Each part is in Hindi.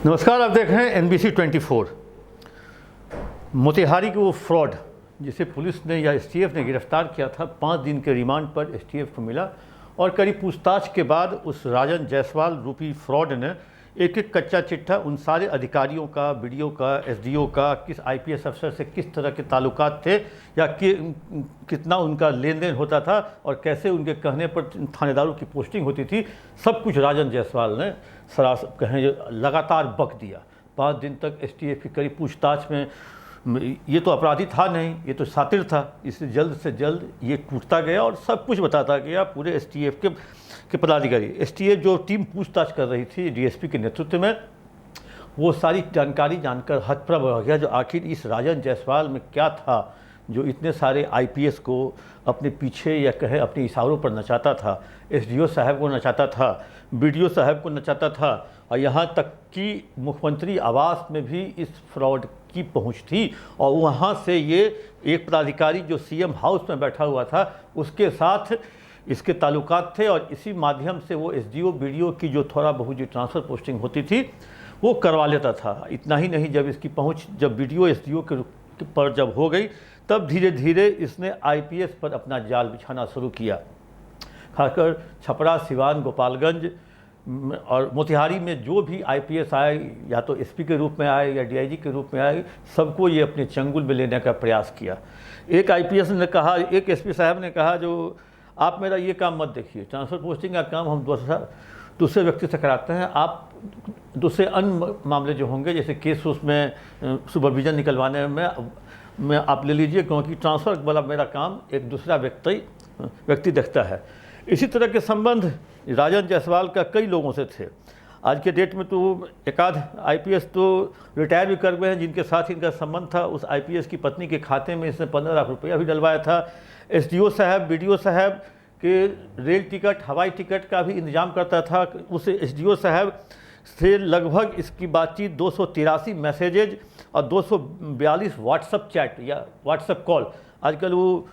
नमस्कार, आप देख रहे हैं NBC 24। मोतिहारी के वो फ्रॉड जिसे पुलिस ने या STF ने गिरफ्तार किया था, 5 दिन के रिमांड पर STF को मिला और करीब पूछताछ के बाद उस राजन जायसवाल रूपी फ्रॉड ने एक एक कच्चा चिट्ठा उन सारे अधिकारियों का, BDO का, SDO का, किस IPS अफसर से किस तरह के ताल्लुकात थे या कितना उनका लेन देन होता था और कैसे उनके कहने पर थानेदारों की पोस्टिंग होती थी, सब कुछ राजन जायसवाल ने लगातार बक दिया। 5 दिन तक STF की करीब पूछताछ में ये तो अपराधी था नहीं, ये तो सातिर था, इससे जल्द से जल्द ये टूटता गया और सब कुछ बताता गया पूरे STF के पदाधिकारी। STF जो टीम पूछताछ कर रही थी DSP के नेतृत्व में, वो सारी जानकारी जानकर हतप्रभ रह गया जो आखिर इस राजन जायसवाल में क्या था जो इतने सारे IPS को अपने पीछे या कहे अपने इशारों पर नचाता था, SDO साहब को नचाता था, BDO साहब को नचाता था और यहाँ तक कि मुख्यमंत्री आवास में भी इस फ्रॉड की पहुँच थी और वहाँ से ये एक पदाधिकारी जो CM हाउस में बैठा हुआ था उसके साथ इसके ताल्लुकात थे और इसी माध्यम से वो SDO BDO की जो थोड़ा बहुत जो ट्रांसफ़र पोस्टिंग होती थी वो करवा लेता था। इतना ही नहीं, जब इसकी पहुँच जब BDO SDO के पर जब हो गई तब धीरे धीरे इसने IPS पर अपना जाल बिछाना शुरू किया। खासकर छपरा, सिवान, गोपालगंज और मोतिहारी में जो भी IPS आए, या तो SP के रूप में आए या DIG के रूप में आए, दूसरों ये अपने चंगुल में लेने का प्रयास किया। एक IPS ने कहा, एक SP साहब ने कहा, जो आप मेरा ये काम मत देखिए, ट्रांसफ़र पोस्टिंग का काम हम दूसरे व्यक्ति से कराते हैं, आप दूसरे अन्य मामले जो होंगे जैसे केस उसमें सुपरविजन निकलवाने में आप ले लीजिए, क्योंकि ट्रांसफ़र वाला मेरा काम एक दूसरा व्यक्ति देखता है। इसी तरह के संबंध राजन जायसवाल का कई लोगों से थे। आज के डेट में तो एकाध IPS तो रिटायर भी कर गए हैं जिनके साथ इनका संबंध था। उस IPS की पत्नी के खाते में इसने 15 लाख रुपया भी डलवाया था। SDO साहब, BDO साहब के रेल टिकट, हवाई टिकट का भी इंतजाम करता था। उस SDO साहब से लगभग इसकी बातचीत 283 मैसेजेज और 242 व्हाट्सअप चैट या व्हाट्सअप कॉल। आजकल वो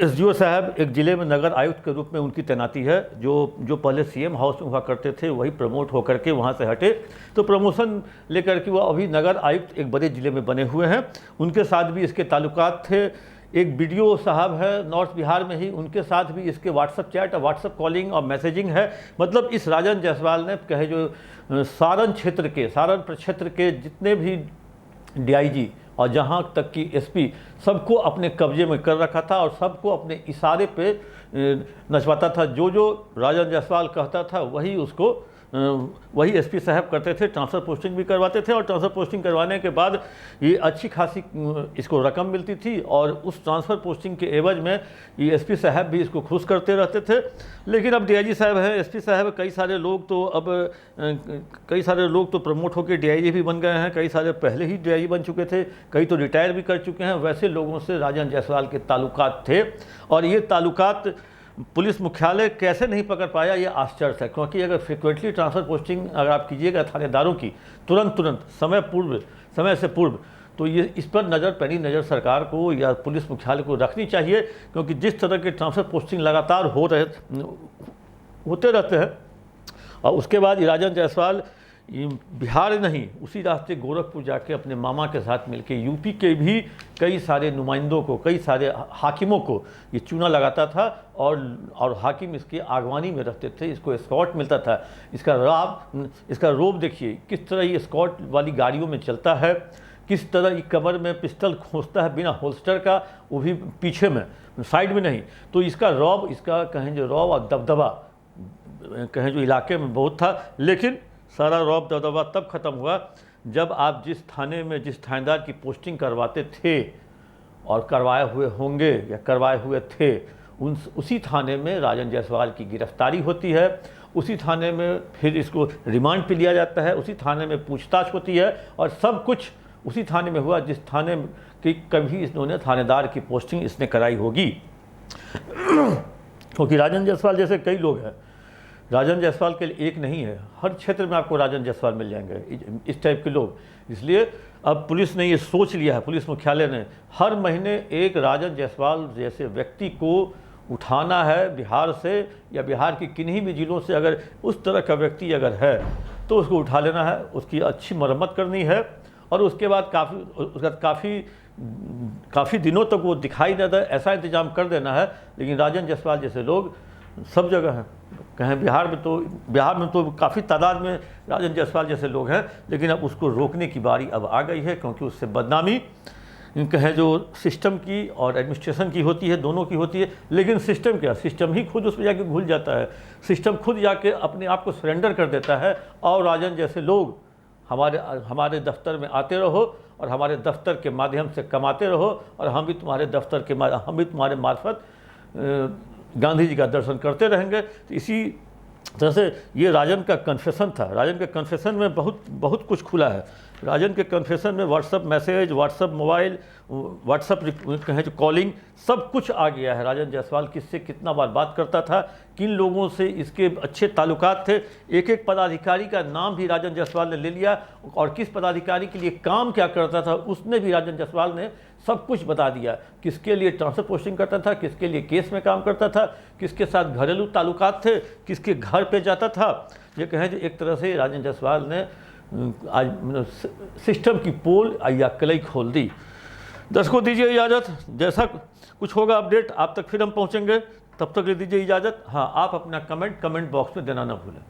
SDO साहब एक ज़िले में नगर आयुक्त के रूप में उनकी तैनाती है। जो पहले CM हाउस में हुआ करते थे वही प्रमोट होकर के वहाँ से हटे, तो प्रमोशन लेकर के वो अभी नगर आयुक्त एक बड़े ज़िले में बने हुए हैं। उनके साथ भी इसके ताल्लुकात थे। एक BDO साहब है नॉर्थ बिहार में ही, उनके साथ भी इसके व्हाट्सअप चैट और व्हाट्सअप कॉलिंग और मैसेजिंग है। मतलब इस राजन जायसवाल ने कहे जो सारण प्रक्षेत्र के जितने भी DIG और जहाँ तक कि SP सबको अपने कब्जे में कर रखा था और सबको अपने इशारे पे नचवाता था। जो राजन जायसवाल कहता था वही SP साहब करते थे। ट्रांसफ़र पोस्टिंग भी करवाते थे और ट्रांसफ़र पोस्टिंग करवाने के बाद ये अच्छी खासी इसको रकम मिलती थी और उस ट्रांसफ़र पोस्टिंग के एवज में ये SP साहब भी इसको खुश करते रहते थे। लेकिन अब DIG साहब हैं, SP साहब, कई सारे लोग तो प्रमोट होकर DIG भी बन गए हैं, कई सारे पहले ही DIG बन चुके थे, कई तो रिटायर भी कर चुके हैं। वैसे लोगों से राजन जायसवाल के ताल्लुकात थे और ये ताल्लुकात पुलिस मुख्यालय कैसे नहीं पकड़ पाया, ये आश्चर्य है। क्योंकि अगर फ्रिक्वेंटली ट्रांसफ़र पोस्टिंग अगर आप कीजिएगा थानेदारों की तुरंत समय से पूर्व, तो ये इस पर पैनी नज़र सरकार को या पुलिस मुख्यालय को रखनी चाहिए। क्योंकि जिस तरह के ट्रांसफ़र पोस्टिंग लगातार होते रहते हैं और उसके बाद राजन जायसवाल बिहार नहीं, उसी रास्ते गोरखपुर जाके अपने मामा के साथ मिलके UP के भी कई सारे नुमाइंदों को, कई सारे हाकिमों को ये चूना लगाता था और हाकिम इसके आगवानी में रहते थे। इसको एस्कॉर्ट मिलता था। इसका रोब देखिए किस तरह ये एस्कॉर्ट वाली गाड़ियों में चलता है, किस तरह ये कमर में पिस्टल खोसता है बिना होल्स्टर का, वो भी पीछे में, साइड में नहीं। तो इसका रौब, इसका कहें जो रौब और दबदबा कहें जो इलाके में बहुत था। लेकिन सारा रौब दबदबा तब ख़त्म हुआ जब आप जिस थाने में जिस थानेदार की पोस्टिंग करवाते थे और करवाए हुए होंगे या करवाए हुए थे, उसी थाने में राजन जायसवाल की गिरफ्तारी होती है। उसी थाने में फिर इसको रिमांड पे लिया जाता है, उसी थाने में पूछताछ होती है और सब कुछ उसी थाने में हुआ जिस थाने की कभी इन्होंने थानेदार की पोस्टिंग इसने कराई होगी। क्योंकि राजन जायसवाल जैसे कई लोग हैं, राजन जायसवाल के लिए एक नहीं है, हर क्षेत्र में आपको राजन जायसवाल मिल जाएंगे इस टाइप के लोग। इसलिए अब पुलिस ने ये सोच लिया है, पुलिस मुख्यालय ने हर महीने एक राजन जायसवाल जैसे व्यक्ति को उठाना है बिहार से या बिहार की किन्हीं भी जिलों से। अगर उस तरह का व्यक्ति अगर है तो उसको उठा लेना है, उसकी अच्छी मरम्मत करनी है और उसके बाद काफ़ी दिनों तक वो दिखाई न दे ऐसा इंतजाम कर देना है। लेकिन राजन जायसवाल जैसे लोग सब जगह हैं, कहें बिहार में तो काफ़ी तादाद में राजन जायसवाल जैसे लोग हैं, लेकिन अब उसको रोकने की बारी अब आ गई है, क्योंकि उससे बदनामी कहें जो सिस्टम की और एडमिनिस्ट्रेशन की होती है, दोनों की होती है। लेकिन सिस्टम क्या, सिस्टम ही खुद उस पर जाके घुल जाता है, सिस्टम खुद जाके अपने आप को सरेंडर कर देता है। और राजन जैसे लोग हमारे दफ्तर में आते रहो और हमारे दफ्तर के माध्यम से कमाते रहो, और हम भी तुम्हारे मार्फत गांधी जी का दर्शन करते रहेंगे। तो इसी तरह से ये राजन का कन्फेशन था। राजन के कन्फेशन में बहुत कुछ खुला है। राजन के कन्फेशन में WhatsApp message, WhatsApp mobile, WhatsApp कहें जो कॉलिंग, सब कुछ आ गया है। राजन जायसवाल किससे कितना बार बात करता था, किन लोगों से इसके अच्छे ताल्लुकात थे, एक पदाधिकारी का नाम भी राजन जायसवाल ने ले लिया, और किस पदाधिकारी के लिए काम क्या करता था उसने भी राजन जायसवाल ने सब कुछ बता दिया। किसके लिए ट्रांसफर पोस्टिंग करता था, किसके लिए केस में काम करता था, किसके साथ घरेलू ताल्लुकात थे, किसके घर पे जाता था। ये कहें जो एक तरह से राजन जायसवाल ने आज सिस्टम की पोल या कलई खोल दी। दर्शकों दीजिए इजाज़त, जैसा कुछ होगा अपडेट आप तक फिर हम पहुंचेंगे, तब तक ले दीजिए इजाज़त। हाँ, आप अपना कमेंट बॉक्स में देना ना भूलें।